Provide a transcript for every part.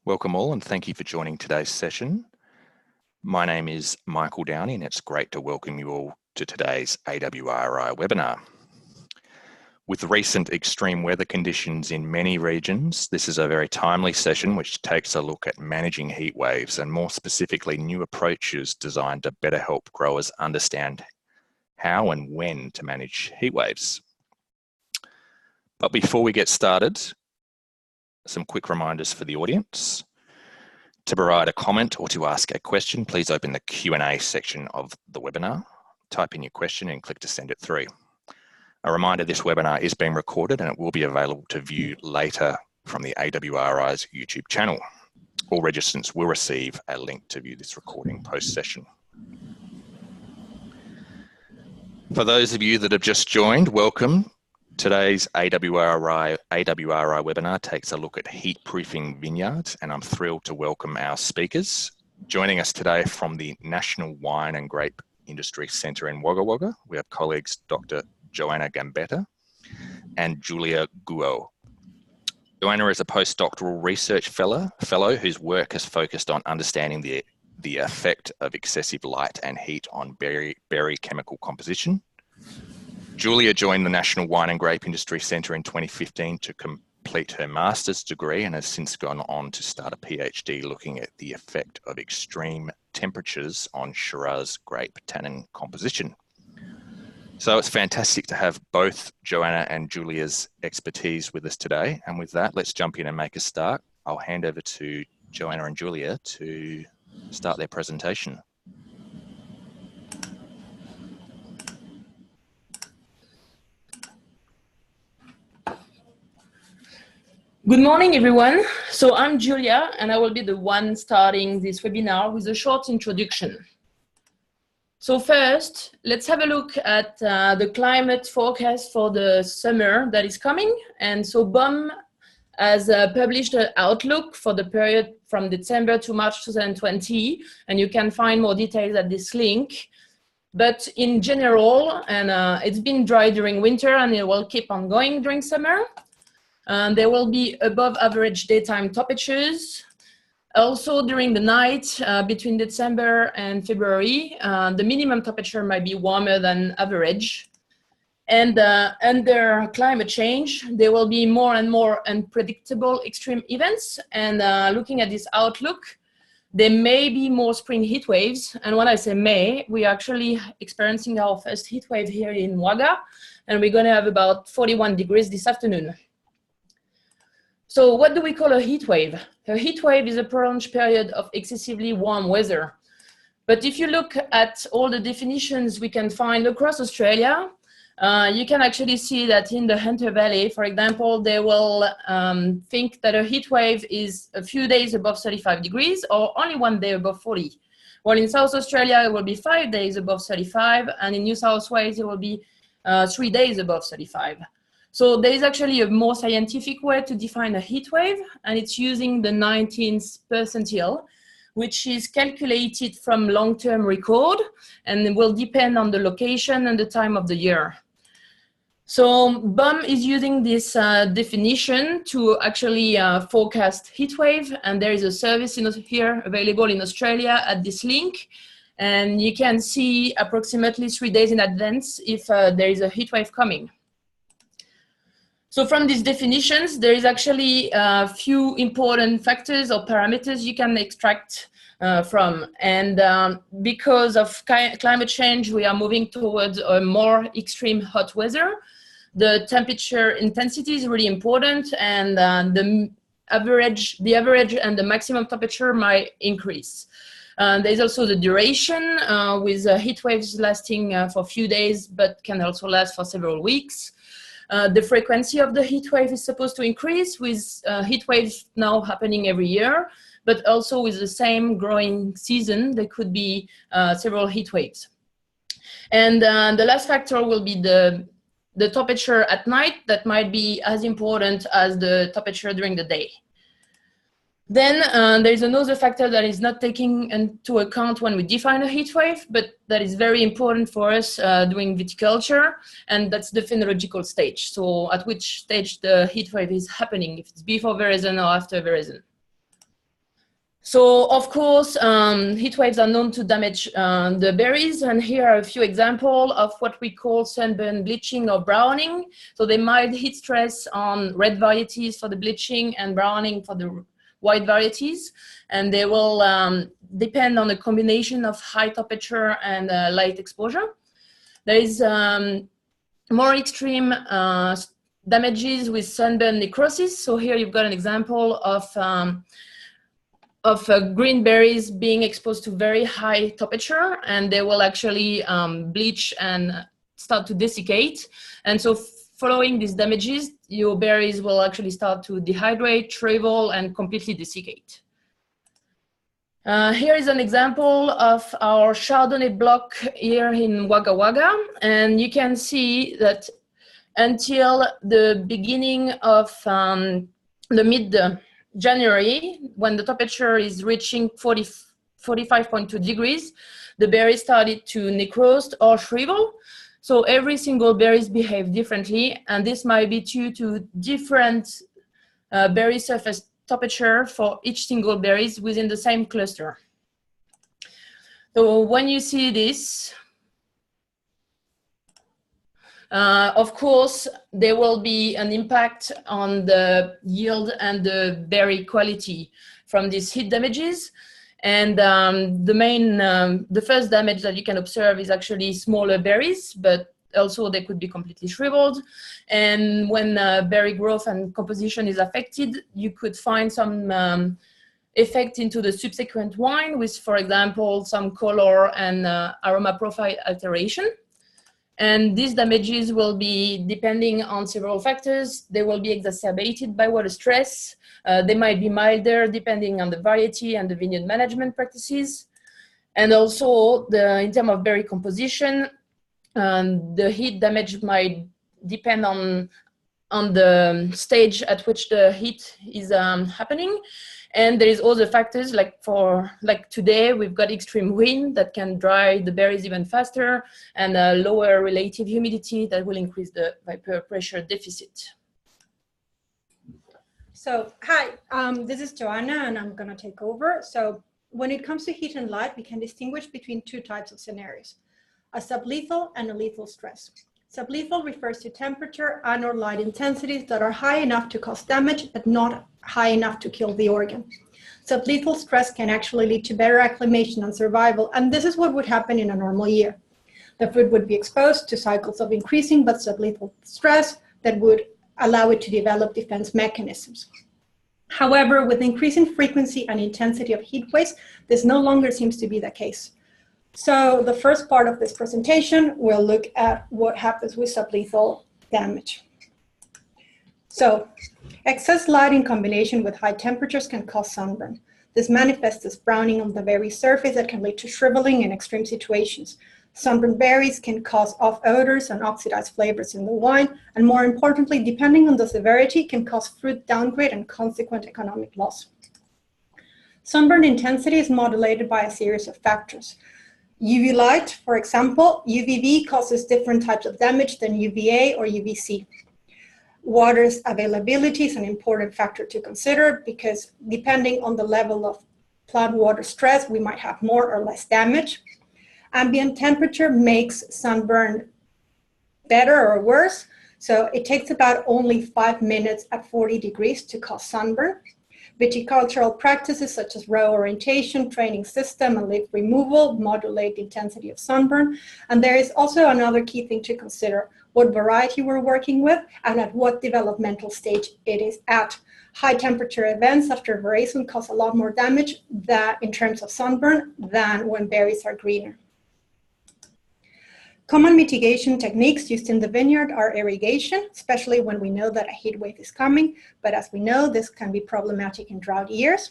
Welcome all and thank you for joining today's session. My name is Michael Downey and it's great to welcome you all to today's AWRI webinar. With recent extreme weather conditions in many regions, this is a very timely session which takes a look at managing heat waves and more specifically new approaches designed to better help growers understand how and when to manage heat waves. But before we get started, some quick reminders for the audience. To provide a comment or to ask a question, please open the Q&A section of the webinar, type in your question and click to send it through. A reminder, this webinar is being recorded and it will be available to view later from the AWRI's YouTube channel. All registrants will receive a link to view this recording post-session. For those of you that have just joined, welcome. Today's AWRI webinar takes a look at heat-proofing vineyards, and I'm thrilled to welcome our speakers. Joining us today from the National Wine and Grape Industry Centre in Wagga Wagga, we have colleagues Dr. Joanna Gambetta and Julia Gouot. Joanna is a postdoctoral research fellow whose work has focused on understanding the effect of excessive light and heat on berry chemical composition. Julia joined the National Wine and Grape Industry Centre in 2015 to complete her master's degree and has since gone on to start a PhD looking at the effect of extreme temperatures on Shiraz grape tannin composition. So it's fantastic to have both Joanna and Julia's expertise with us today. And with that, let's jump in and make a start. I'll hand over to Joanna and Julia to start their presentation. Good morning, everyone. So I'm Julia, and I will be the one starting this webinar with a short introduction. So first, let's have a look at the climate forecast for the summer that is coming. And so BOM has published an outlook for the period from December to March 2020, and you can find more details at this link. But in general, and it's been dry during winter, and it will keep on going during summer. There will be above average daytime temperatures. Also during the night, between December and February, the minimum temperature might be warmer than average. And under climate change, there will be more and more unpredictable extreme events. And looking at this outlook, there may be more spring heat waves. And when I say may, we are actually experiencing our first heat wave here in Wagga, and we're going to have about 41 degrees this afternoon. So what do we call a heat wave? A heat wave is a prolonged period of excessively warm weather. But if you look at all the definitions we can find across Australia, you can actually see that in the Hunter Valley, for example, they will think that a heat wave is a few days above 35 degrees or only one day above 40. While in South Australia, it will be 5 days above 35, and in New South Wales, it will be 3 days above 35. So there is actually a more scientific way to define a heat wave, and it's using the 19th percentile, which is calculated from long-term record, and it will depend on the location and the time of the year. So BOM is using this definition to actually forecast heat wave, and there is a service here available in Australia at this link, and you can see approximately 3 days in advance if there is a heat wave coming. So from these definitions, there is actually a few important factors or parameters you can extract from. And because of climate change, we are moving towards a more extreme hot weather. The temperature intensity is really important, and the average and the maximum temperature might increase. There's also the duration with heat waves lasting for a few days, but can also last for several weeks. The frequency of the heat wave is supposed to increase with heat waves now happening every year, but also with the same growing season, there could be several heat waves. And the last factor will be the temperature at night that might be as important as the temperature during the day. Then there's another factor that is not taken into account when we define a heat wave, but that is very important for us doing viticulture, and that's the phenological stage. So at which stage the heat wave is happening, if it's before veraison or after veraison. So, of course, heat waves are known to damage the berries, and here are a few examples of what we call sunburn bleaching or browning. So they mild heat stress on red varieties for the bleaching and browning for the white varieties, and they will depend on a combination of high temperature and light exposure. There is more extreme damages with sunburn necrosis. So here you've got an example of green berries being exposed to very high temperature, and they will actually bleach and start to desiccate. And so following these damages, your berries will actually start to dehydrate, shrivel, and completely desiccate. Here is an example of our Chardonnay block here in Wagga Wagga, and you can see that until the beginning of the mid-January, when the temperature is reaching 45.2 degrees, the berries started to necrose or shrivel. So every single berries behave differently, and this might be due to different berry surface temperature for each single berries within the same cluster. So when you see this, of course, there will be an impact on the yield and the berry quality from these heat damages. And the first damage that you can observe is actually smaller berries, but also they could be completely shriveled. And when berry growth and composition is affected, you could find some effect into the subsequent wine with, for example, some color and aroma profile alteration. And these damages will be depending on several factors. They will be exacerbated by water stress. They might be milder depending on the variety and the vineyard management practices. And also, in terms of berry composition, the heat damage might depend on the stage at which the heat is happening. And there is other factors like today, we've got extreme wind that can dry the berries even faster, and lower relative humidity that will increase the vapor pressure deficit. So, hi, this is Joanna, and I'm going to take over. So when it comes to heat and light, we can distinguish between two types of scenarios, a sublethal and a lethal stress. Sublethal refers to temperature and or light intensities that are high enough to cause damage, but not high enough to kill the organ. Sublethal stress can actually lead to better acclimation and survival, and this is what would happen in a normal year. The fruit would be exposed to cycles of increasing but sublethal stress that would allow it to develop defense mechanisms. However, with increasing frequency and intensity of heat waves, this no longer seems to be the case. So the first part of this presentation will look at what happens with sublethal damage. So excess light in combination with high temperatures can cause sunburn. This manifests as browning on the berry surface that can lead to shriveling in extreme situations. Sunburned berries can cause off odors and oxidized flavors in the wine, and more importantly, depending on the severity, can cause fruit downgrade and consequent economic loss. Sunburn intensity is modulated by a series of factors. UV light, for example, UVB causes different types of damage than UVA or UVC. Water's availability is an important factor to consider because depending on the level of plant water stress, we might have more or less damage. Ambient temperature makes sunburn better or worse. So it takes about only 5 minutes at 40 degrees to cause sunburn. Viticultural practices such as row orientation, training system, and leaf removal modulate the intensity of sunburn. And there is also another key thing to consider: what variety we're working with and at what developmental stage it is at. High temperature events after veraison cause a lot more damage in terms of sunburn than when berries are greener. Common mitigation techniques used in the vineyard are irrigation, especially when we know that a heat wave is coming, but as we know, this can be problematic in drought years.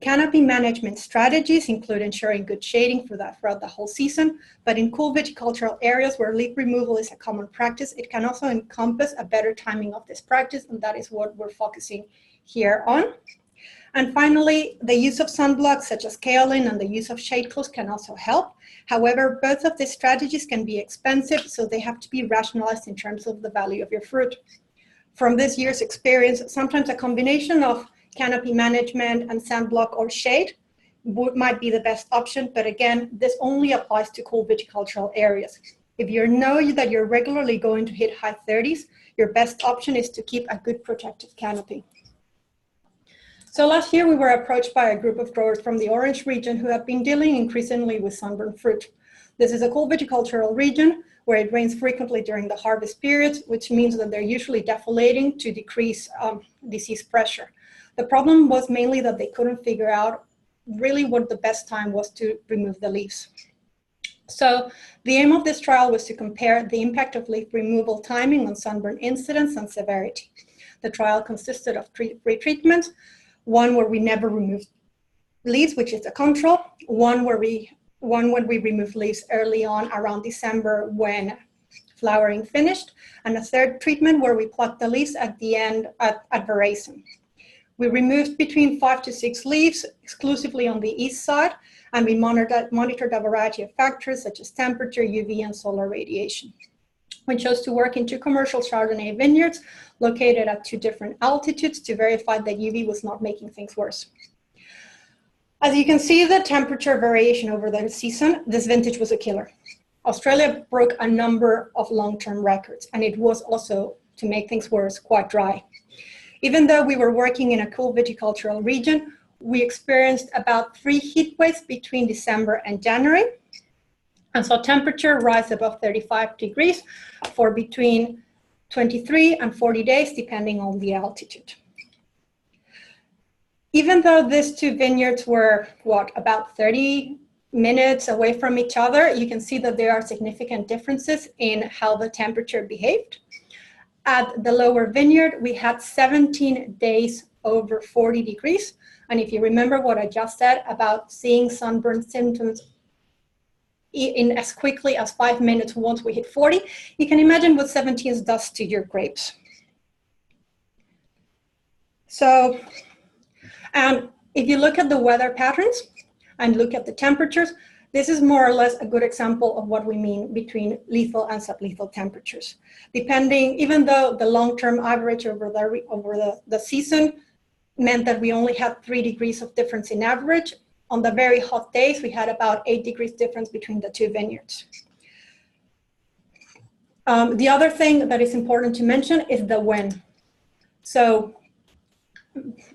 Canopy management strategies include ensuring good shading throughout the whole season, but in cool viticultural areas where leaf removal is a common practice, it can also encompass a better timing of this practice, and that is what we're focusing here on. And finally, the use of sunblocks such as kaolin and the use of shade cloths can also help. However, both of these strategies can be expensive, so they have to be rationalized in terms of the value of your fruit. From this year's experience, sometimes a combination of canopy management and sunblock or shade might be the best option, but again, this only applies to cool viticultural areas. If you know that you're regularly going to hit high 30s, your best option is to keep a good protective canopy. So last year we were approached by a group of growers from the Orange region who have been dealing increasingly with sunburn fruit. This is a cool viticultural region where it rains frequently during the harvest periods, which means that they're usually defoliating to decrease disease pressure. The problem was mainly that they couldn't figure out really what the best time was to remove the leaves. So the aim of this trial was to compare the impact of leaf removal timing on sunburn incidence and severity. The trial consisted of three treatments, one where we never removed leaves, which is the control, one when we removed leaves early on around December when flowering finished, and a third treatment where we plucked the leaves at the end at veraison. We removed between 5 to 6 leaves exclusively on the east side, and we monitored a variety of factors such as temperature, UV, and solar radiation. We chose to work in 2 commercial Chardonnay vineyards located at 2 different altitudes to verify that UV was not making things worse. As you can see, the temperature variation over the season, this vintage was a killer. Australia broke a number of long-term records, and it was also, to make things worse, quite dry. Even though we were working in a cool viticultural region, we experienced about 3 heat waves between December and January, and saw temperature rise above 35 degrees for between 23 and 40 days, depending on the altitude. Even though these 2 vineyards were, about 30 minutes away from each other, you can see that there are significant differences in how the temperature behaved. At the lower vineyard, we had 17 days over 40 degrees. And if you remember what I just said about seeing sunburn symptoms in as quickly as 5 minutes once we hit 40, you can imagine what 17 does to your grapes. So, if you look at the weather patterns and look at the temperatures, this is more or less a good example of what we mean between lethal and sublethal temperatures. Depending, even though the long-term average over the season meant that we only had 3 degrees of difference in average, on the very hot days, we had about 8 degrees difference between the 2 vineyards. The other thing that is important to mention is the when. So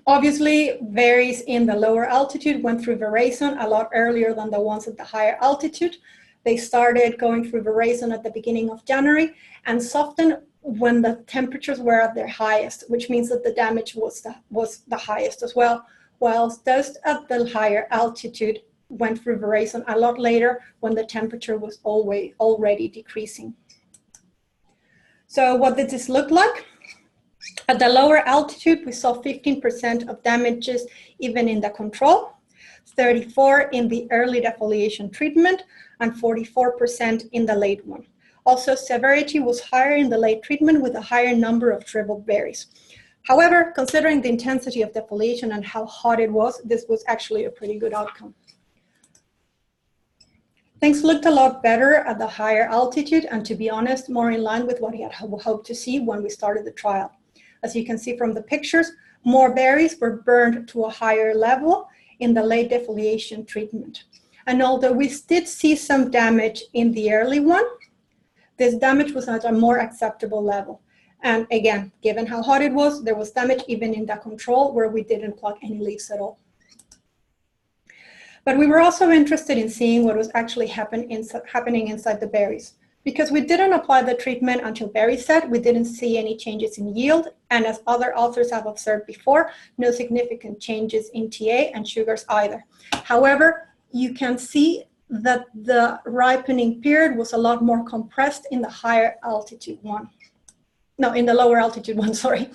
obviously, berries in the lower altitude went through veraison a lot earlier than the ones at the higher altitude. They started going through veraison at the beginning of January and softened when the temperatures were at their highest, which means that the damage was the highest as well, whilst those at the higher altitude went through veraison a lot later when the temperature was already decreasing. So what did this look like? At the lower altitude, we saw 15% of damages even in the control, 34% in the early defoliation treatment, and 44% in the late one. Also, severity was higher in the late treatment with a higher number of shriveled berries. However, considering the intensity of defoliation and how hot it was, this was actually a pretty good outcome. Things looked a lot better at the higher altitude, and to be honest, more in line with what we had hoped to see when we started the trial. As you can see from the pictures, more berries were burned to a higher level in the late defoliation treatment. And although we did see some damage in the early one, this damage was at a more acceptable level. And again, given how hot it was, there was damage even in the control where we didn't pluck any leaves at all. But we were also interested in seeing what was actually happening inside the berries. Because we didn't apply the treatment until berry set, we didn't see any changes in yield, and as other authors have observed before, no significant changes in TA and sugars either. However, you can see that the ripening period was a lot more compressed in the higher altitude one. No, in the lower altitude one, sorry.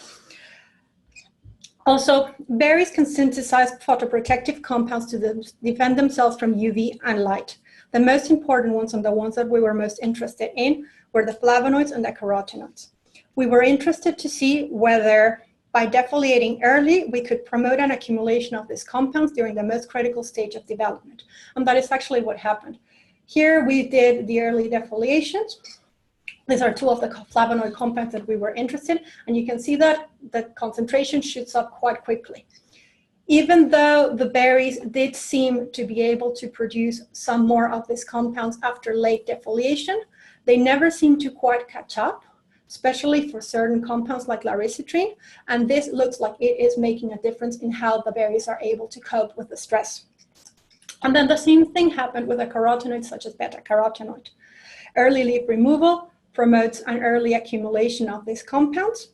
Also, berries can synthesize photoprotective compounds to defend themselves from UV and light. The most important ones, and the ones that we were most interested in, were the flavonoids and the carotenoids. We were interested to see whether by defoliating early, we could promote an accumulation of these compounds during the most critical stage of development. And that is actually what happened. Here we did the early defoliations. These are 2 of the flavonoid compounds that we were interested in, and you can see that the concentration shoots up quite quickly. Even though the berries did seem to be able to produce some more of these compounds after late defoliation, they never seem to quite catch up, especially for certain compounds like laricitrine, and this looks like it is making a difference in how the berries are able to cope with the stress. And then the same thing happened with a carotenoid such as beta-carotenoid. Early leaf removal promotes an early accumulation of these compounds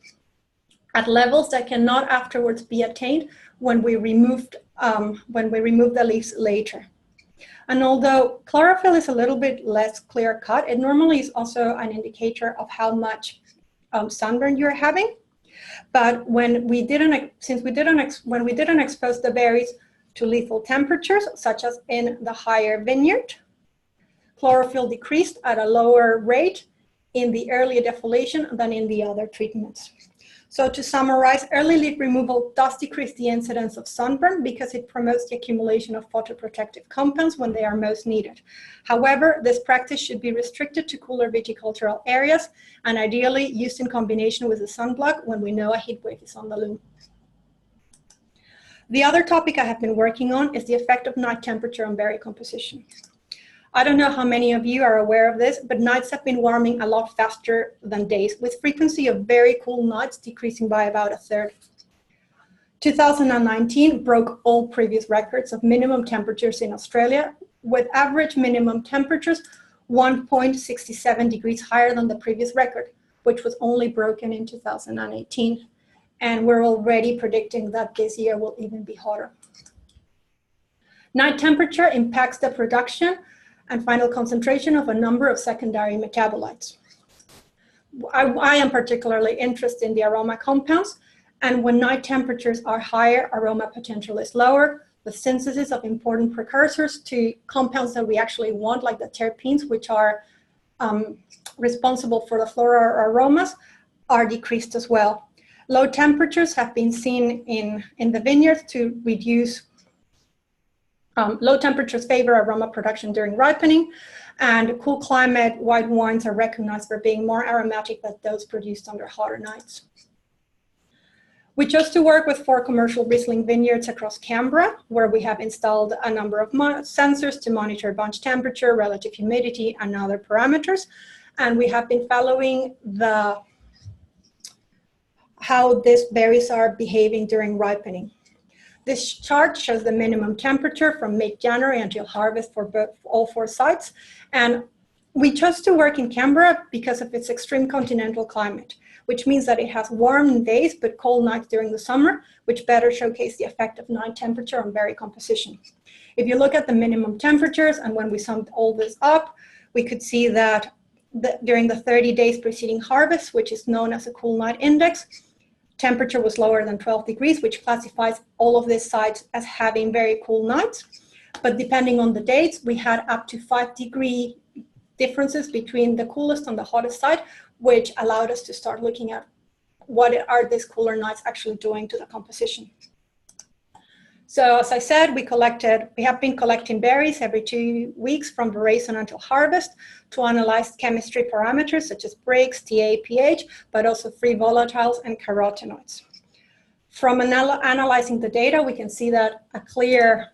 at levels that cannot afterwards be attained when we remove the leaves later. And although chlorophyll is a little bit less clear cut, it normally is also an indicator of how much sunburn you're having. But when we didn't expose the berries to lethal temperatures, such as in the higher vineyard, chlorophyll decreased at a lower rate in the earlier defoliation than in the other treatments. So to summarize, early leaf removal does decrease the incidence of sunburn because it promotes the accumulation of photoprotective compounds when they are most needed. However, this practice should be restricted to cooler viticultural areas and ideally used in combination with a sunblock when we know a heat wave is on the loom. The other topic I have been working on is the effect of night temperature on berry composition. I don't know how many of you are aware of this, but nights have been warming a lot faster than days, with frequency of very cool nights decreasing by about a third. 2019 broke all previous records of minimum temperatures in Australia, with average minimum temperatures 1.67 degrees higher than the previous record, which was only broken in 2018. And we're already predicting that this year will even be hotter. Night temperature impacts the production and final concentration of a number of secondary metabolites. I am particularly interested in the aroma compounds, and when night temperatures are higher, aroma potential is lower. The synthesis of important precursors to compounds that we actually want, like the terpenes, which are responsible for the floral aromas, are decreased as well. Low temperatures have been seen in the vineyards to reduce low temperatures favor aroma production during ripening, and cool climate white wines are recognized for being more aromatic than those produced under hotter nights. We chose to work with 4 commercial Riesling vineyards across Canberra, where we have installed a number of sensors to monitor bunch temperature, relative humidity, and other parameters. And we have been following how these berries are behaving during ripening. This chart shows the minimum temperature from mid-January until harvest for all 4 sites. And we chose to work in Canberra because of its extreme continental climate, which means that it has warm days but cold nights during the summer, which better showcase the effect of night temperature on berry composition. If you look at the minimum temperatures, and when we summed all this up, we could see that during the 30 days preceding harvest, which is known as a cool night index, temperature was lower than 12 degrees, which classifies all of these sites as having very cool nights. But depending on the dates, we had up to 5-degree differences between the coolest and the hottest site, which allowed us to start looking at what are these cooler nights actually doing to the composition. So as I said, we have been collecting berries every 2 weeks from veraison until harvest to analyze chemistry parameters such as Brix, TA, pH, but also free volatiles and carotenoids. From analyzing the data, we can see that a clear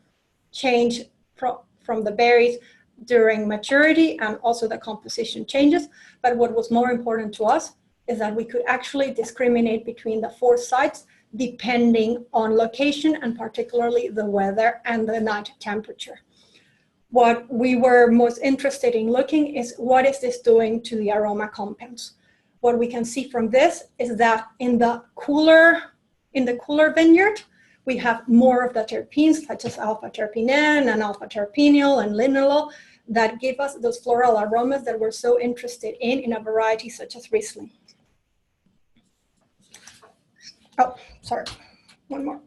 change from the berries during maturity, and also the composition changes. But what was more important to us is that we could actually discriminate between the 4 sites depending on location, and particularly the weather and the night temperature. What we were most interested in looking is what is this doing to the aroma compounds. What we can see from this is that in the cooler vineyard, we have more of the terpenes such as alpha-terpinen and alpha-terpineol and linalool that give us those floral aromas that we're so interested in a variety such as Riesling. Oh, sorry, one more.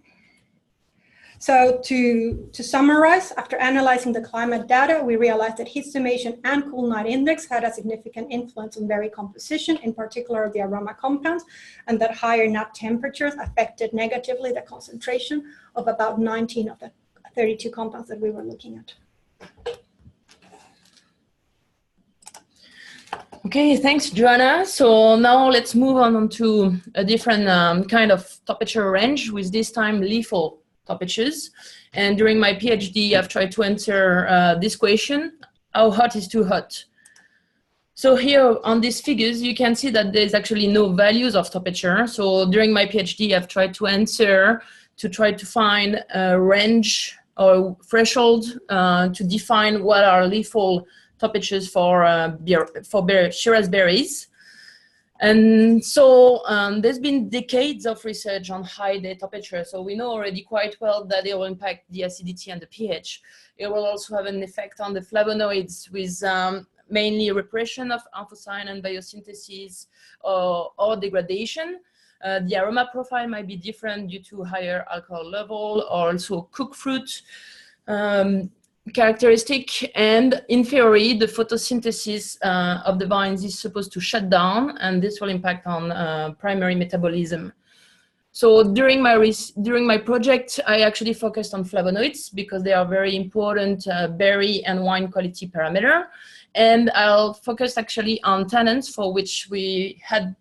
So to summarize, after analyzing the climate data, we realized that heat stimulation and cool night index had a significant influence on berry composition, in particular the aroma compounds, and that higher nut temperatures affected negatively the concentration of about 19 of the 32 compounds that we were looking at. Okay, thanks, Joanna. So now let's move on to a different kind of temperature range, with this time lethal temperatures. And during my PhD, I've tried to answer this question: how hot is too hot? So here on these figures, you can see that there's actually no values of temperature. So during my PhD, I've tried to answer to try to find a range or threshold to define what are lethal temperatures for Shiraz berries. And so there's been decades of research on high day temperature. So we know already quite well that it will impact the acidity and the pH. It will also have an effect on the flavonoids with mainly repression of anthocyanin biosynthesis or degradation. The aroma profile might be different due to higher alcohol level or also cooked fruit characteristic. And in theory, the photosynthesis of the vines is supposed to shut down, and this will impact on primary metabolism. So during my project, I actually focused on flavonoids because they are very important berry and wine quality parameter. And I'll focus actually on tannins, for which we had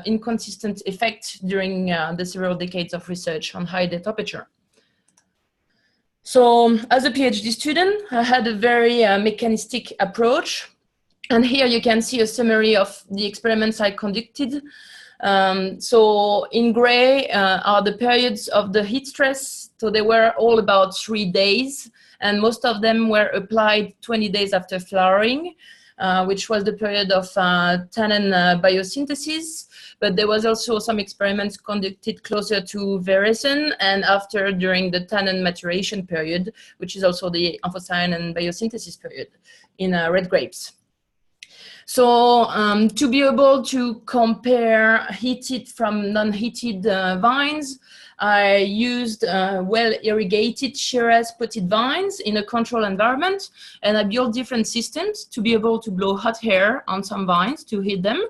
inconsistent effect during the several decades of research on high day temperature. So as a PhD student, I had a very mechanistic approach. And here you can see a summary of the experiments I conducted. So in gray are the periods of the heat stress. So they were all about 3 days, and most of them were applied 20 days after flowering, which was the period of tannin biosynthesis. But there was also some experiments conducted closer to veraison and after during the tannin maturation period, which is also the anthocyanin biosynthesis period in red grapes. So to be able to compare heated from non-heated vines, I used well-irrigated Shiraz potted vines in a controlled environment, and I built different systems to be able to blow hot air on some vines to heat them,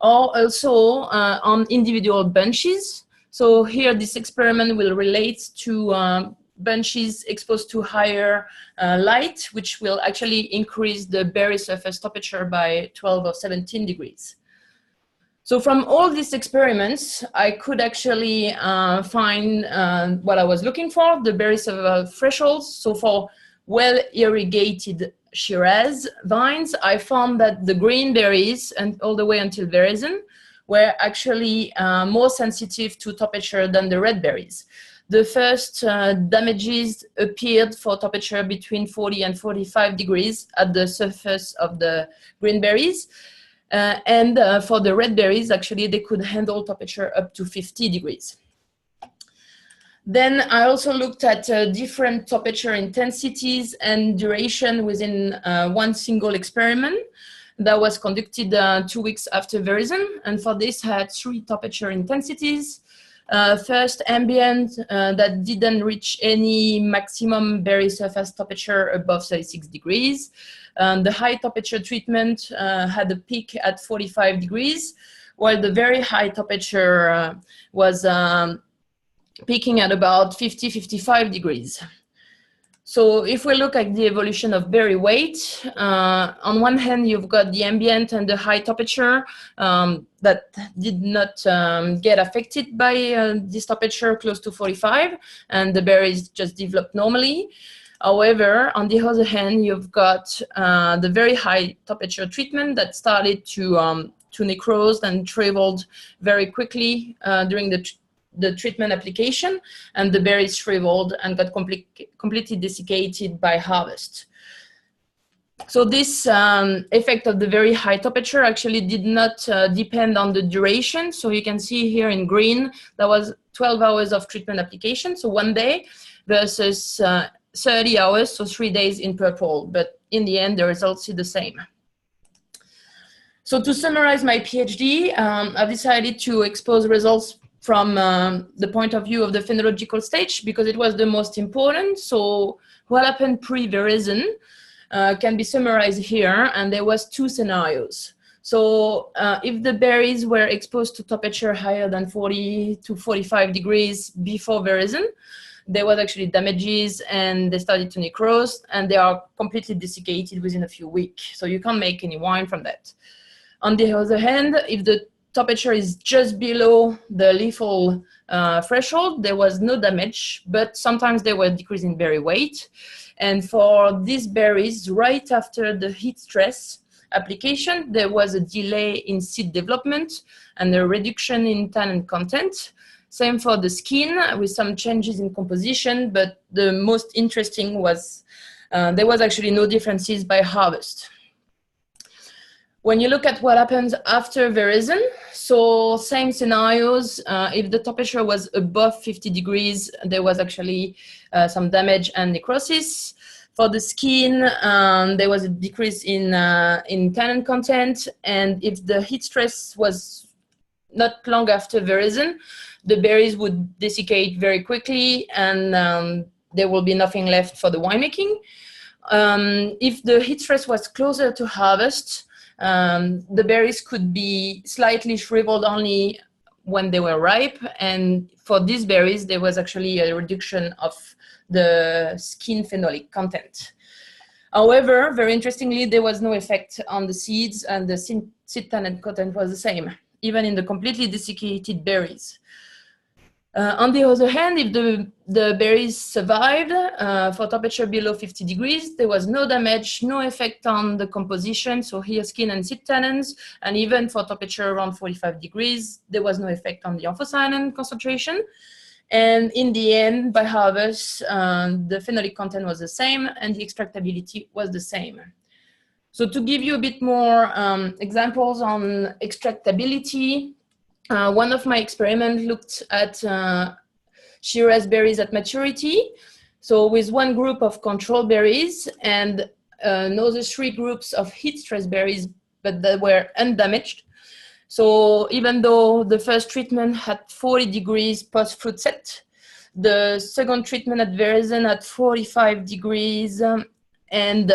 or also on individual bunches. So here this experiment will relate to bunches exposed to higher light, which will actually increase the berry surface temperature by 12 or 17 degrees. So from all these experiments, I could actually find what I was looking for, the berry survival thresholds. So for well-irrigated Shiraz vines, I found that the green berries and all the way until veraison were actually more sensitive to temperature than the red berries. The first damages appeared for temperature between 40 and 45 degrees at the surface of the green berries. And for the red berries, actually, they could handle temperature up to 50 degrees. Then I also looked at different temperature intensities and duration within one single experiment that was conducted 2 weeks after veraison. And for this, I had 3 temperature intensities. First, ambient that didn't reach any maximum berry surface temperature above 36 degrees. The high temperature treatment had a peak at 45 degrees, while the very high temperature was peaking at about 50-55 degrees. So if we look at the evolution of berry weight, on one hand, you've got the ambient and the high temperature that did not get affected by this temperature close to 45, and the berries just developed normally. However, on the other hand, you've got the very high temperature treatment that started to necrose and shriveled very quickly during the treatment application, and the berries shriveled and got completely desiccated by harvest. So this effect of the very high temperature actually did not depend on the duration. So you can see here in green, that was 12 hours of treatment application, so 1 day, versus 30 hours, so 3 days in purple. But in the end, the results are the same. So to summarize my PhD, I've decided to expose results from the point of view of the phenological stage because it was the most important. So what happened pre-veraison can be summarized here, and there was 2 scenarios. So if the berries were exposed to temperature higher than 40 to 45 degrees before veraison, there was actually damages and they started to necrose, and they are completely desiccated within a few weeks. So you can't make any wine from that. On the other hand, if the temperature is just below the lethal threshold, there was no damage, but sometimes they were decreasing berry weight. And for these berries, right after the heat stress application, there was a delay in seed development and a reduction in tannin content. Same for the skin, with some changes in composition, but the most interesting was there was actually no differences by harvest. When you look at what happens after veraison, so same scenarios, if the temperature was above 50 degrees, there was actually some damage and necrosis. For the skin, there was a decrease in tannin content, and if the heat stress was not long after veraison, the berries would desiccate very quickly, and there will be nothing left for the winemaking. If the heat stress was closer to harvest, the berries could be slightly shriveled only when they were ripe, and for these berries there was actually a reduction of the skin phenolic content. However, very interestingly, there was no effect on the seeds, and the seed tannin content was the same, even in the completely desiccated berries. On the other hand, if the berries survived for temperature below 50 degrees, there was no damage, no effect on the composition, so here skin and seed tannins, and even for temperature around 45 degrees, there was no effect on the anthocyanin concentration. And in the end, by harvest, the phenolic content was the same and the extractability was the same. So to give you a bit more examples on extractability, one of my experiments looked at Shiraz berries at maturity. So with one group of control berries and another 3 groups of heat stress berries, but that were undamaged. So even though the first treatment had 40 degrees post-fruit set, the second treatment at veraison at 45 degrees, and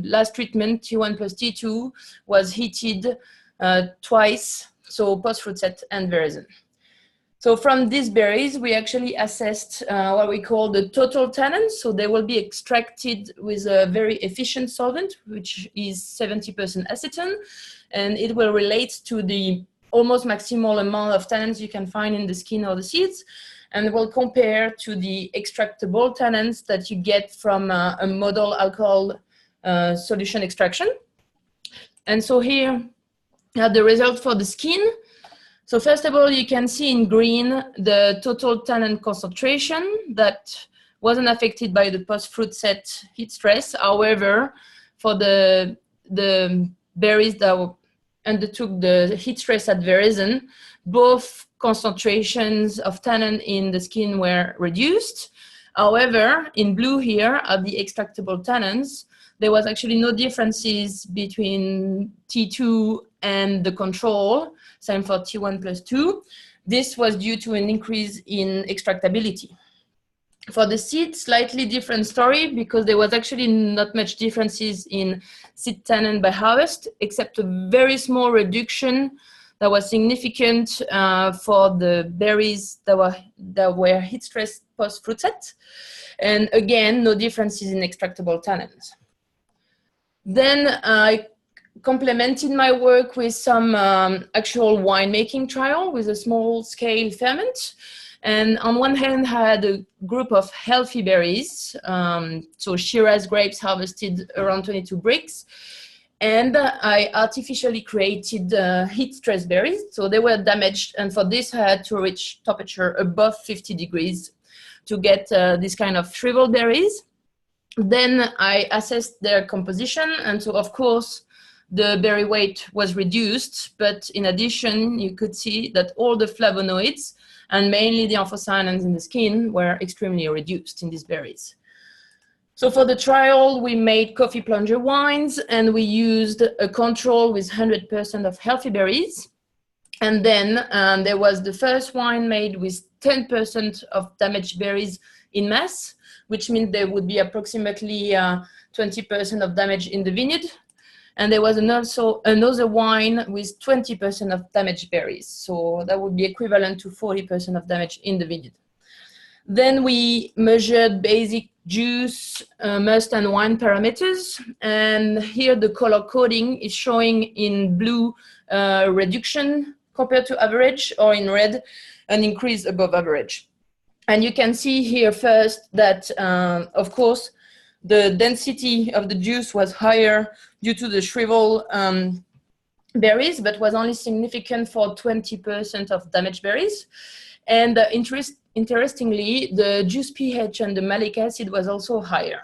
last treatment, T1 plus T2, was heated twice, so post-fruit set and veraison. So from these berries, we actually assessed what we call the total tannins. So they will be extracted with a very efficient solvent, which is 70% acetone, and it will relate to the almost maximal amount of tannins you can find in the skin or the seeds, and will compare to the extractable tannins that you get from a model alcohol solution extraction. And so here are the results for the skin. So first of all, you can see in green the total tannin concentration that wasn't affected by the post-fruit set heat stress. However, for the berries that undertook the heat stress at veraison, both concentrations of tannin in the skin were reduced. However, in blue here are the extractable tannins. There was actually no differences between T2 and the control, same for T1 plus 2. This was due to an increase in extractability. For the seed, slightly different story, because there was actually not much differences in seed tannin by harvest, except a very small reduction that was significant for the berries that were heat stressed post-fruit set. And again, no differences in extractable tannins. Then I complemented my work with some actual winemaking trial with a small scale ferment. And on one hand, I had a group of healthy berries, so Shiraz grapes harvested around 22 bricks. And I artificially created heat stress berries, so they were damaged. And for this, I had to reach temperature above 50 degrees to get this kind of shriveled berries. Then I assessed their composition, and so of course the berry weight was reduced, but in addition you could see that all the flavonoids and mainly the anthocyanins in the skin were extremely reduced in these berries. So for the trial we made coffee plunger wines, and we used a control with 100% of healthy berries. And then there was the first wine made with 10% of damaged berries in mass, which means there would be approximately 20% of damage in the vineyard. And there was also another wine with 20% of damaged berries. So that would be equivalent to 40% of damage in the vineyard. Then we measured basic juice, must, and wine parameters. And here the color coding is showing in blue reduction compared to average, or in red, an increase above average. And you can see here first that, of course, the density of the juice was higher due to the shrivel berries, but was only significant for 20% of damaged berries. And interestingly, the juice pH and the malic acid was also higher.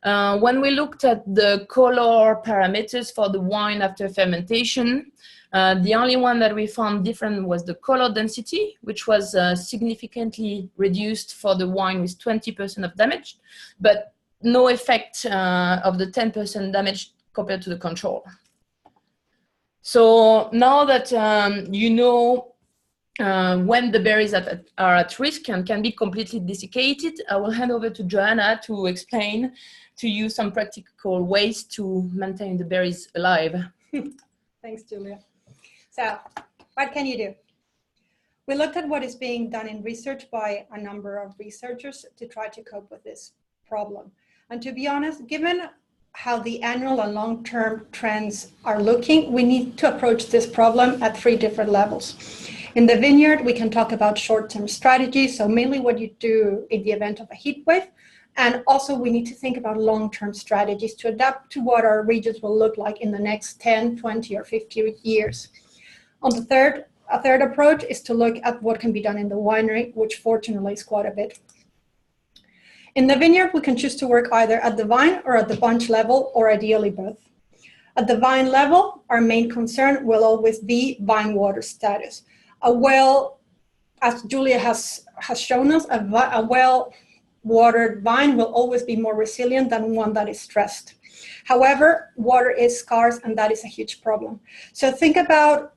When we looked at the color parameters for the wine after fermentation, the only one that we found different was the color density, which was significantly reduced for the wine with 20% of damage, but no effect of the 10% damage compared to the control. So now that you know when the berries are at risk and can be completely desiccated, I will hand over to Joanna to explain to you some practical ways to maintain the berries alive. Thanks, Julia. So, what can you do? We looked at what is being done in research by a number of researchers to try to cope with this problem. And to be honest, given how the annual and long-term trends are looking, we need to approach this problem at 3 different levels. In the vineyard, we can talk about short-term strategies, so mainly what you do in the event of a heat wave. And also we need to think about long-term strategies to adapt to what our regions will look like in the next 10, 20, or 50 years. On the a third approach is to look at what can be done in the winery, which fortunately is quite a bit. In the vineyard, we can choose to work either at the vine or at the bunch level, or ideally both. At the vine level, our main concern will always be vine water status. As Julia has shown us, a well-watered vine will always be more resilient than one that is stressed. However, water is scarce, and that is a huge problem. So think about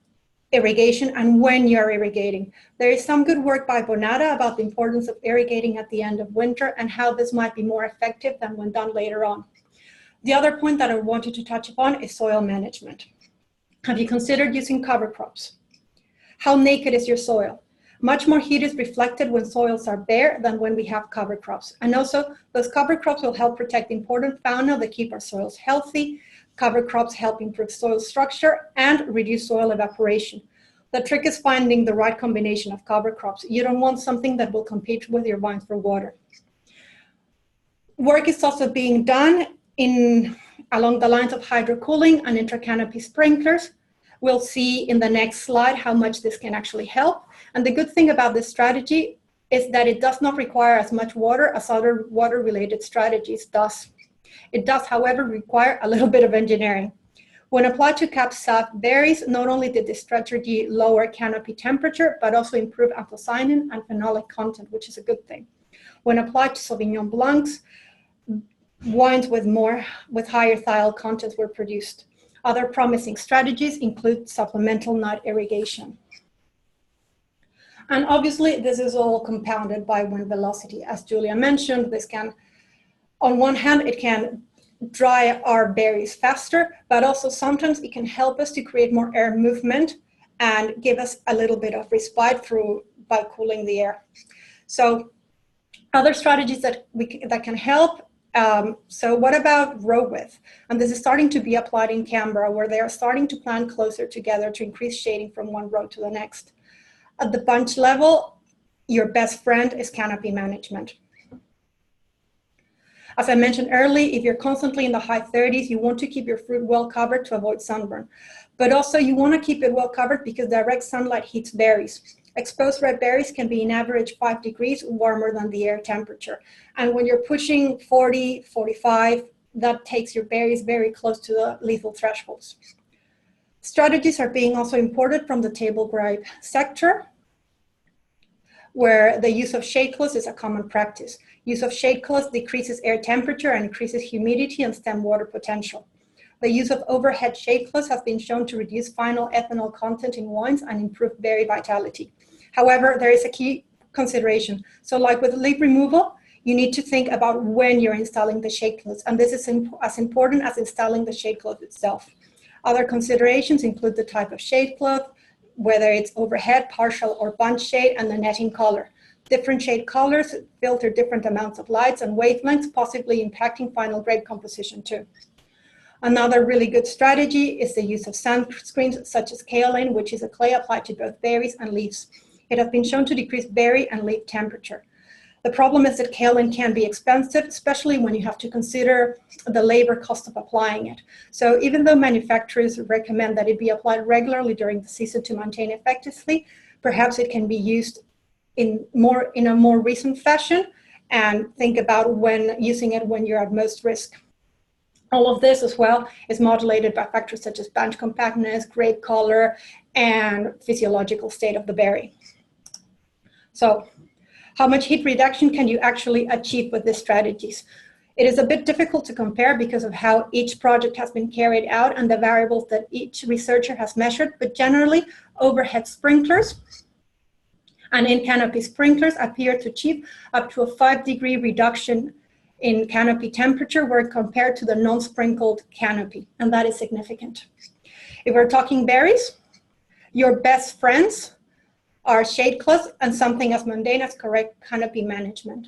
irrigation and when you're irrigating. There is some good work by Bonata about the importance of irrigating at the end of winter and how this might be more effective than when done later on. The other point that I wanted to touch upon is soil management. Have you considered using cover crops? How naked is your soil? Much more heat is reflected when soils are bare than when we have cover crops. And also, those cover crops will help protect important fauna that keep our soils healthy. Cover crops help improve soil structure and reduce soil evaporation. The trick is finding the right combination of cover crops. You don't want something that will compete with your vines for water. Work is also being done along the lines of hydrocooling and intercanopy sprinklers. We'll see in the next slide how much this can actually help. And the good thing about this strategy is that it does not require as much water as other water-related strategies does. It does, however, require a little bit of engineering. When applied to Cab-Sav berries, not only did this strategy lower canopy temperature, but also improve anthocyanin and phenolic content, which is a good thing. When applied to Sauvignon Blancs, wines with higher thiol content were produced. Other promising strategies include supplemental night irrigation. And obviously, this is all compounded by wind velocity. As Julia mentioned, this can, on one hand, it can dry our berries faster, but also sometimes it can help us to create more air movement and give us a little bit of respite by cooling the air. So other strategies that can help. So what about row width? And this is starting to be applied in Canberra, where they are starting to plant closer together to increase shading from one row to the next. At the bunch level, your best friend is canopy management. As I mentioned earlier, if you're constantly in the high 30s, you want to keep your fruit well covered to avoid sunburn. But also you want to keep it well covered because direct sunlight heats berries. Exposed red berries can be in average 5 degrees warmer than the air temperature. And when you're pushing 40, 45, that takes your berries very close to the lethal thresholds. Strategies are being also imported from the table grape sector, where the use of shade cloths is a common practice. Use of shade cloths decreases air temperature and increases humidity and stem water potential. The use of overhead shade cloths has been shown to reduce final ethanol content in wines and improve berry vitality. However, there is a key consideration. So like with leaf removal, you need to think about when you're installing the shade cloths, and this is as important as installing the shade cloth itself. Other considerations include the type of shade cloth, whether it's overhead, partial, or bunch shade, and the netting color. Different shade colors filter different amounts of lights and wavelengths, possibly impacting final grape composition too. Another really good strategy is the use of sunscreens such as kaolin, which is a clay applied to both berries and leaves. It has been shown to decrease berry and leaf temperature. The problem is that kaolin can be expensive, especially when you have to consider the labor cost of applying it. So even though manufacturers recommend that it be applied regularly during the season to maintain effectively, perhaps it can be used in a more recent fashion, and think about when using it when you're at most risk. All of this as well is modulated by factors such as bunch compactness, grape color, and physiological state of the berry. So how much heat reduction can you actually achieve with these strategies? It is a bit difficult to compare because of how each project has been carried out and the variables that each researcher has measured, but generally overhead sprinklers and in-canopy sprinklers appear to achieve up to a 5-degree reduction in canopy temperature when compared to the non-sprinkled canopy, and that is significant. If we're talking berries, your best friends are shade cloths and something as mundane as correct canopy management,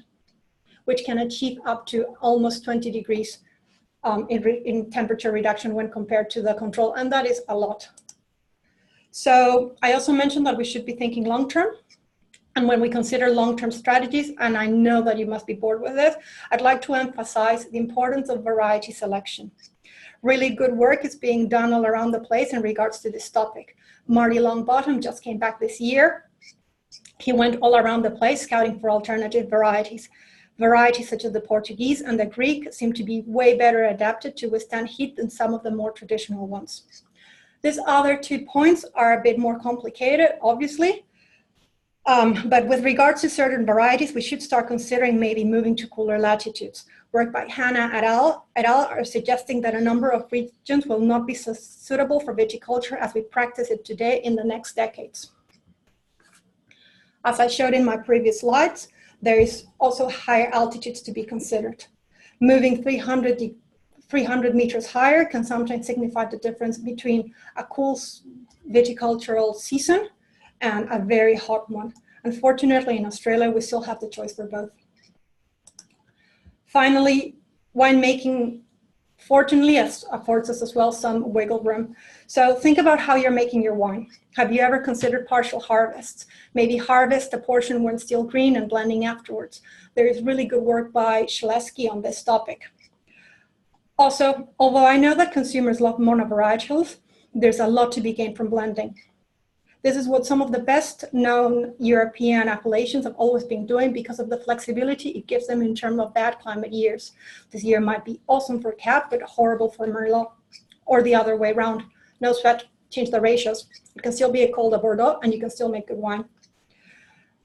which can achieve up to almost 20 degrees in temperature reduction when compared to the control, and that is a lot. So I also mentioned that we should be thinking long-term. And when we consider long-term strategies, and I know that you must be bored with this, I'd like to emphasize the importance of variety selection. Really good work is being done all around the place in regards to this topic. Marty Longbottom just came back this year. He went all around the place scouting for alternative varieties. Varieties such as the Portuguese and the Greek seem to be way better adapted to withstand heat than some of the more traditional ones. These other 2 points are a bit more complicated, obviously. But with regards to certain varieties, we should start considering maybe moving to cooler latitudes. Work by Hannah et al. Are suggesting that a number of regions will not be so suitable for viticulture as we practice it today in the next decades. As I showed in my previous slides, there is also higher altitudes to be considered. Moving 300 meters higher can sometimes signify the difference between a cool viticultural season and a very hot one. Unfortunately, in Australia, we still have the choice for both. Finally, winemaking, fortunately, affords us as well some wiggle room. So think about how you're making your wine. Have you ever considered partial harvests? Maybe harvest a portion when still green and blending afterwards. There is really good work by Shilesky on this topic. Also, although I know that consumers love monovarietals, there's a lot to be gained from blending. This is what some of the best known European appellations have always been doing because of the flexibility it gives them in terms of bad climate years. This year might be awesome for Cab, but horrible for Merlot, or the other way around. No sweat, change the ratios. It can still be a Col de Bordeaux and you can still make good wine.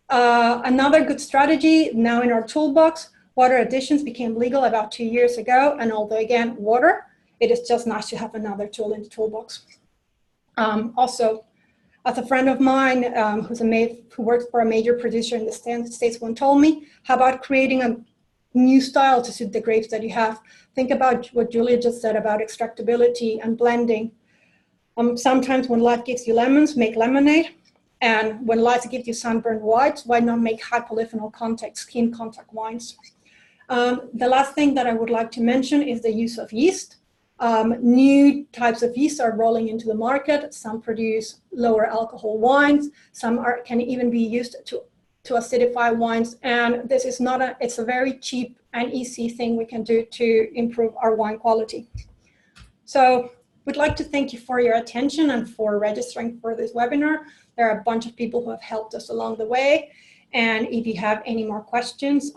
Another good strategy now in our toolbox, water additions became legal about 2 years ago. And although again, water, it is just nice to have another tool in the toolbox. Also, as a friend of mine who works for a major producer in the States once told me, how about creating a new style to suit the grapes that you have? Think about what Julia just said about extractability and blending. Sometimes when life gives you lemons, make lemonade. And when life gives you sunburned whites, why not make high polyphenol contact, skin contact wines? The last thing that I would like to mention is the use of yeast. New types of yeast are rolling into the market. Some produce lower alcohol wines. Some can even be used to acidify wines. And this is it's a very cheap and easy thing we can do to improve our wine quality. So we'd like to thank you for your attention and for registering for this webinar. There are a bunch of people who have helped us along the way. And if you have any more questions,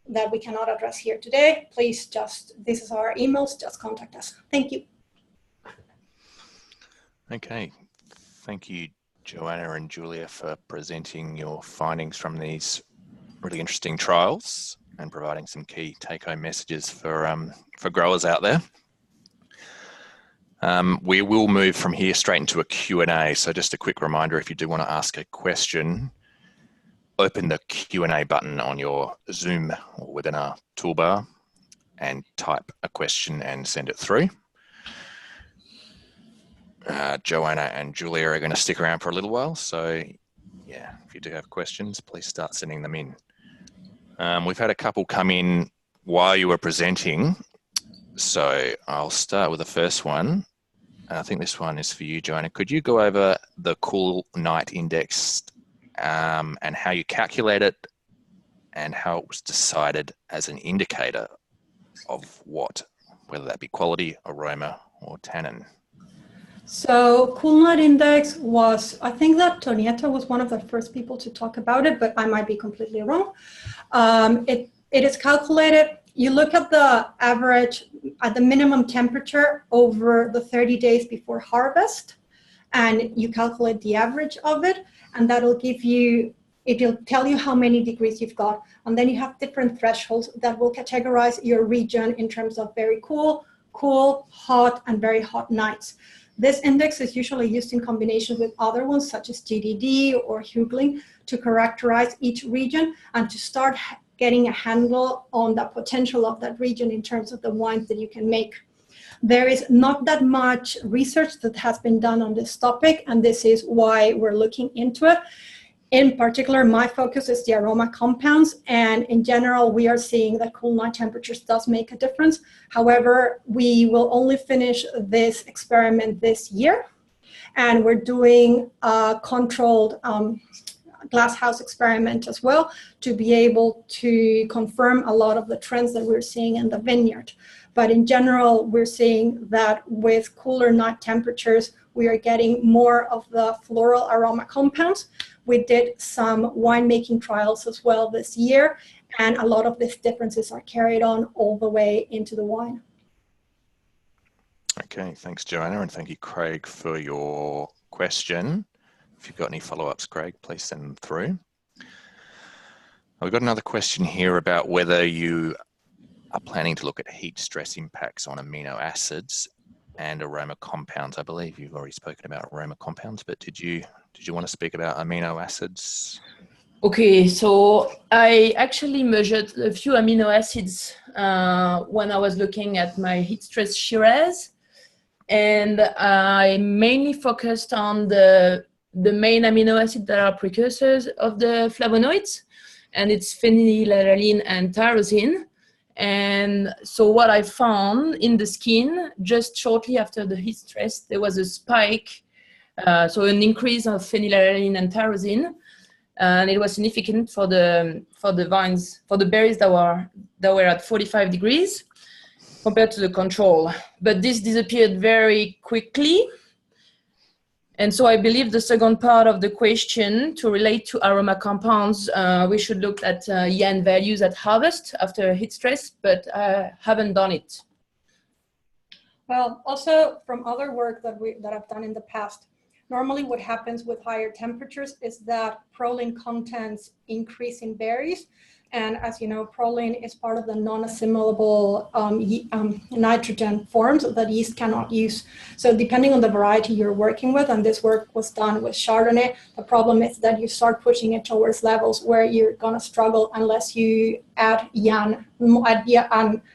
that we cannot address here today, please this is our emails, just contact us. Thank you. Okay, thank you, Joanna and Julia, for presenting your findings from these really interesting trials and providing some key take-home messages for growers out there. We will move from here straight into a Q&A. So just a quick reminder, if you do want to ask a question, open the Q&A button on your Zoom or webinar toolbar and type a question and send it through. Joanna and Julia are going to stick around for a little while. So yeah, if you do have questions, please start sending them in. We've had a couple come in while you were presenting. So I'll start with the first one. And I think this one is for you, Joanna. Could you go over the cool night index and how you calculate it and how it was decided as an indicator of what, whether that be quality, aroma, or tannin? So cool night index was, I think that Tonietta was one of the first people to talk about it, but I might be completely wrong. It is calculated. You look at the average, at the minimum temperature over the 30 days before harvest, and you calculate the average of it, and that'll give you, it'll tell you how many degrees you've got. And then you have different thresholds that will categorize your region in terms of very cool, hot, and very hot nights. This index is usually used in combination with other ones such as GDD or Hughley to characterize each region and to start getting a handle on the potential of that region in terms of the wines that you can make. There is not that much research that has been done on this topic, and this is why we're looking into it. In particular, my focus is the aroma compounds, and in general, we are seeing that cool night temperatures does make a difference. However, we will only finish this experiment this year, and we're doing a controlled glasshouse experiment as well to be able to confirm a lot of the trends that we're seeing in the vineyard. But in general, we're seeing that with cooler night temperatures, we are getting more of the floral aroma compounds. We did some winemaking trials as well this year, and a lot of these differences are carried on all the way into the wine. Okay, thanks, Joanna, and thank you, Craig, for your question. If you've got any follow-ups, Craig, please send them through. We've got another question here about whether you are planning to look at heat stress impacts on amino acids and aroma compounds. I believe you've already spoken about aroma compounds, but did you want to speak about amino acids? Okay, so I actually measured a few amino acids when I was looking at my heat stress Shiraz, and I mainly focused on the main amino acids that are precursors of the flavonoids, and it's phenylalanine and tyrosine. And so what I found in the skin, just shortly after the heat stress, there was a spike, so an increase of phenylalanine and tyrosine, and it was significant for the vines, for the berries that were at 45 degrees compared to the control. But this disappeared very quickly. And so I believe the second part of the question, to relate to aroma compounds, we should look at YAN values at harvest after heat stress, but I haven't done it. Well, also from other work that I've done in the past, normally what happens with higher temperatures is that proline contents increase in berries. And as you know, proline is part of the non-assimilable nitrogen forms that yeast cannot use. So depending on the variety you're working with, and this work was done with Chardonnay, the problem is that you start pushing it towards levels where you're going to struggle unless you add YAN,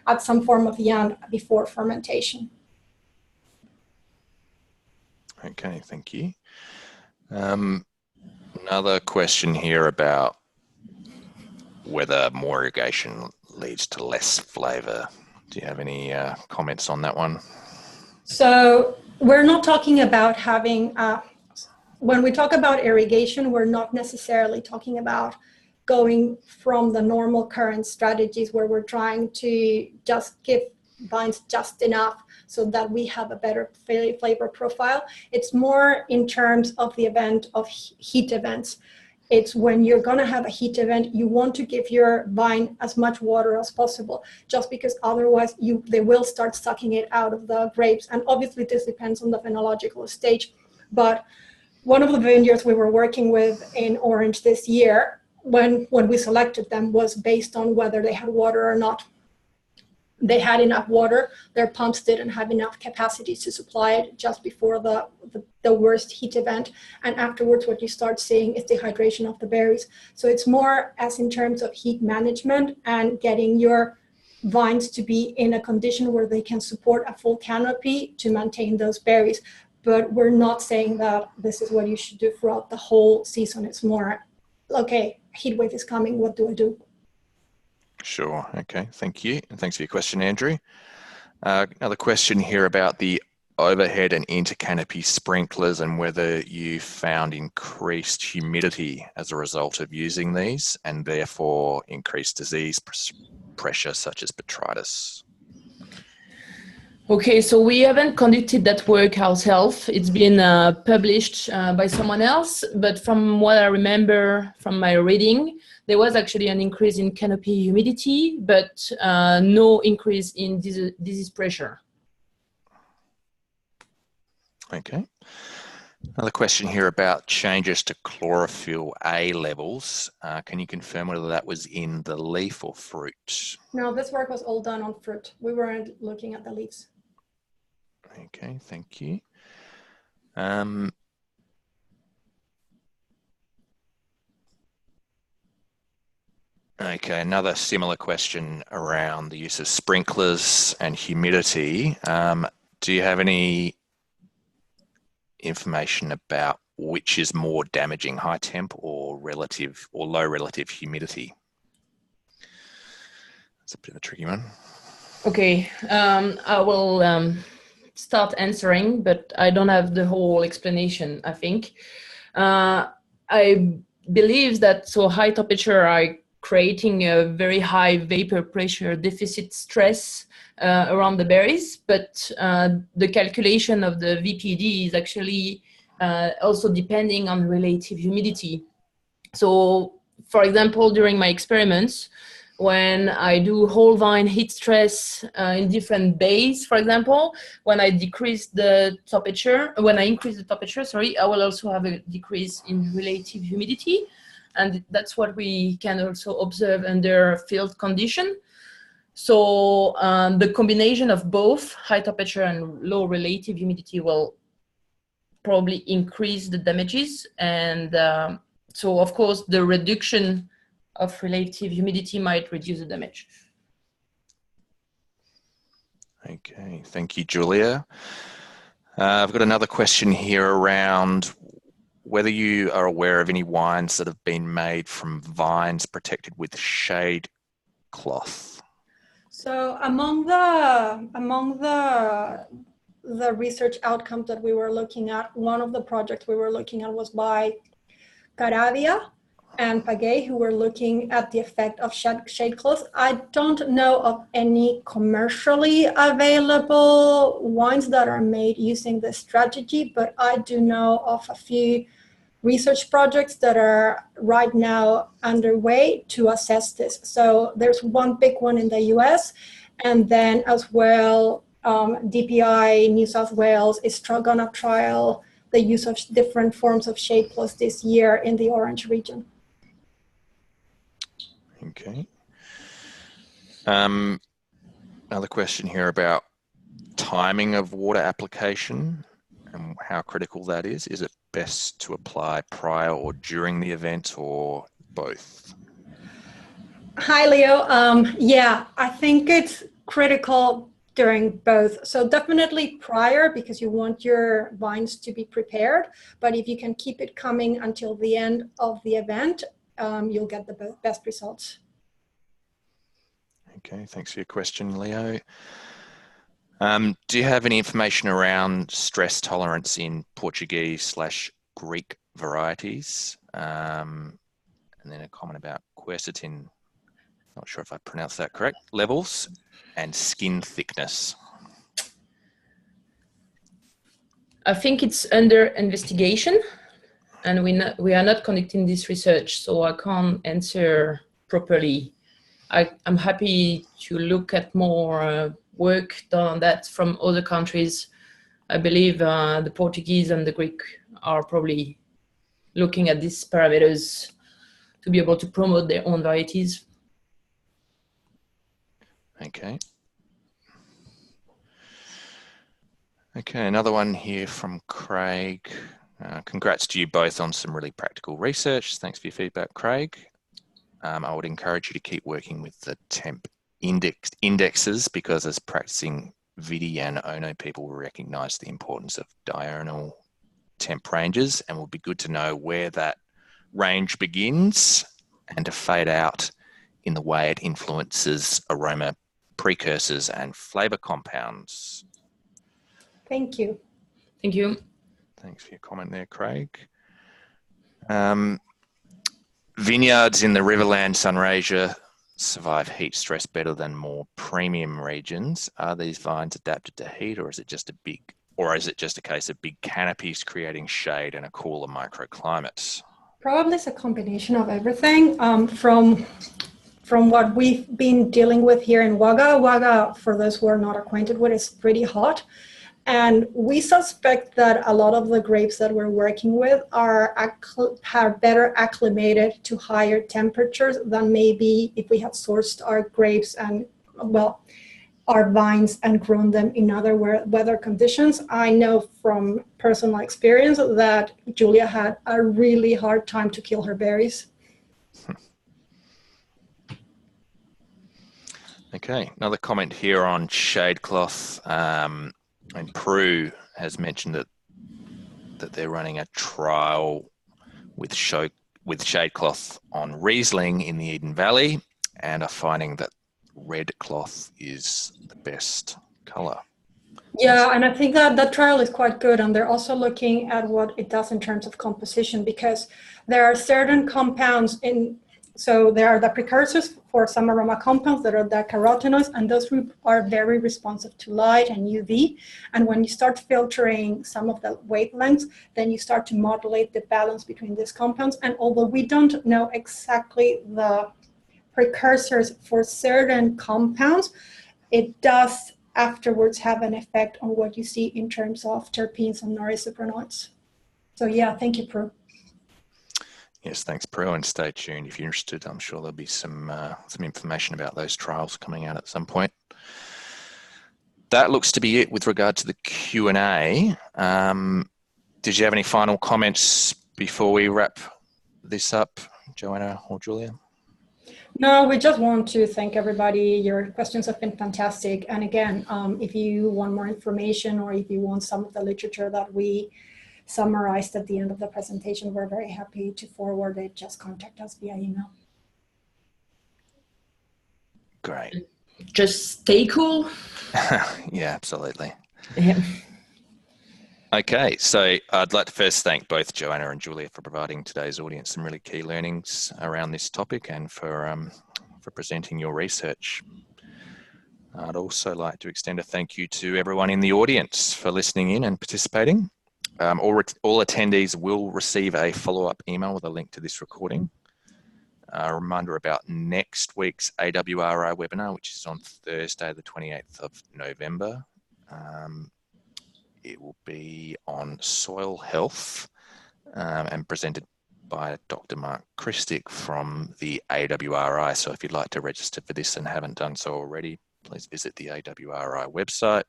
add some form of YAN before fermentation. Okay, thank you. Another question here about whether more irrigation leads to less flavor. Do you have any comments on that one? So we're not talking about having, when we talk about irrigation, we're not necessarily talking about going from the normal current strategies where we're trying to just give vines just enough so that we have a better flavor profile. It's more in terms of the event of heat events. It's when you're going to have a heat event, you want to give your vine as much water as possible, just because otherwise they will start sucking it out of the grapes. And obviously this depends on the phenological stage. But one of the vineyards we were working with in Orange this year, when we selected them, was based on whether they had water or not. They had enough water. Their pumps didn't have enough capacity to supply it just before the worst heat event. And afterwards, what you start seeing is dehydration of the berries. So it's more as in terms of heat management and getting your vines to be in a condition where they can support a full canopy to maintain those berries. But we're not saying that this is what you should do throughout the whole season. It's more, okay, heat wave is coming. What do I do? Sure. Okay. Thank you. And thanks for your question, Andrew. Another question here about the overhead and intercanopy sprinklers and whether you found increased humidity as a result of using these and therefore increased disease pressure such as botrytis. Okay, so we haven't conducted that work ourselves. It's been published by someone else, but from what I remember from my reading, there was actually an increase in canopy humidity, but no increase in disease pressure. Okay. Another question here about changes to chlorophyll A levels. Can you confirm whether that was in the leaf or fruit? No, this work was all done on fruit. We weren't looking at the leaves. Okay, thank you. Okay, another similar question around the use of sprinklers and humidity. Do you have any information about which is more damaging, high temp or relative or low relative humidity? That's a bit of a tricky one. Okay, I will start answering, but I don't have the whole explanation, I think. I believe that so high temperature are creating a very high vapor pressure deficit stress around the berries, but the calculation of the VPD is actually also depending on relative humidity. So, for example, during my experiments, when I do whole vine heat stress in different bays, for example, when I increase the temperature, I will also have a decrease in relative humidity. And that's what we can also observe under field condition. So the combination of both high temperature and low relative humidity will probably increase the damages. And so, of course, the reduction of relative humidity might reduce the damage. Okay, thank you, Julia. I've got another question here around whether you are aware of any wines that have been made from vines protected with shade cloth. So among the research outcomes that we were looking at, one of the projects we were looking at was by Caravia and Pagay, who were looking at the effect of shade cloth. I don't know of any commercially available wines that are made using this strategy, but I do know of a few research projects that are right now underway to assess this. So there's one big one in the US, and then as well, DPI New South Wales is gonna trial the use of different forms of shade cloth this year in the Orange region. Okay. Another question here about timing of water application and how critical that is. Is it best to apply prior or during the event or both? Hi, Leo. Yeah, I think it's critical during both. So definitely prior, because you want your vines to be prepared. But if you can keep it coming until the end of the event, you'll get the best results. Okay, thanks for your question, Leo. Do you have any information around stress tolerance in Portuguese/Greek varieties? And then a comment about quercetin, not sure if I pronounced that correct, levels and skin thickness. I think it's under investigation, and we are not conducting this research, so I can't answer properly. I'm happy to look at more work done on that from other countries. I believe the Portuguese and the Greek are probably looking at these parameters to be able to promote their own varieties. Okay. Okay, another one here from Craig. Congrats to you both on some really practical research. Thanks for your feedback, Craig. I would encourage you to keep working with the temp indexes because as practicing Viti and Ono people will recognize the importance of diurnal temp ranges, and will be good to know where that range begins and to fade out in the way it influences aroma precursors and flavour compounds. Thank you. Thank you. Thanks for your comment there, Craig. Vineyards in the Riverland Sunraysia survive heat stress better than more premium regions. Are these vines adapted to heat, or is it just a case of big canopies creating shade and a cooler microclimate? Probably it's a combination of everything. From what we've been dealing with here in Wagga, for those who are not acquainted with, is pretty hot. And we suspect that a lot of the grapes that we're working with are better acclimated to higher temperatures than maybe if we had sourced our grapes and, well, our vines and grown them in other weather conditions. I know from personal experience that Julia had a really hard time to kill her berries. Okay, another comment here on shade cloth. And Prue has mentioned that they're running a trial with shade cloth on Riesling in the Eden Valley, and are finding that red cloth is the best colour. Yeah, and I think that trial is quite good, and they're also looking at what it does in terms of composition, because there are certain compounds so there are the precursors for some aroma compounds that are the carotenoids, and those are very responsive to light and UV. And when you start filtering some of the wavelengths, then you start to modulate the balance between these compounds. And although we don't know exactly the precursors for certain compounds, it does afterwards have an effect on what you see in terms of terpenes and norisopronol. So yeah, thank you, Prue. Yes, thanks, Prue, and stay tuned if you're interested. I'm sure there'll be some information about those trials coming out at some point. That looks to be it with regard to the Q&A. Did you have any final comments before we wrap this up, Joanna or Julia? No, we just want to thank everybody. Your questions have been fantastic. And again, if you want more information, or if you want some of the literature that we summarized at the end of the presentation, we're very happy to forward it. Just contact us via email. Great. Just stay cool. Yeah, absolutely. Yeah. Okay, so I'd like to first thank both Joanna and Julia for providing today's audience some really key learnings around this topic, and for presenting your research. I'd also like to extend a thank you to everyone in the audience for listening in and participating. All attendees will receive a follow-up email with a link to this recording. A reminder about next week's AWRI webinar, which is on Thursday, the 28th of November. It will be on soil health and presented by Dr. Mark Christic from the AWRI. So if you'd like to register for this and haven't done so already, please visit the AWRI website.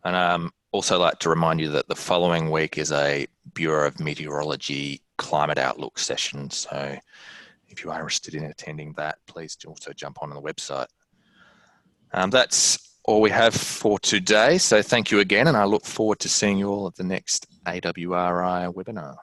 And also like to remind you that the following week is a Bureau of Meteorology climate outlook session. So if you are interested in attending that, please also jump on the website. That's all we have for today. So thank you again, and I look forward to seeing you all at the next AWRI webinar.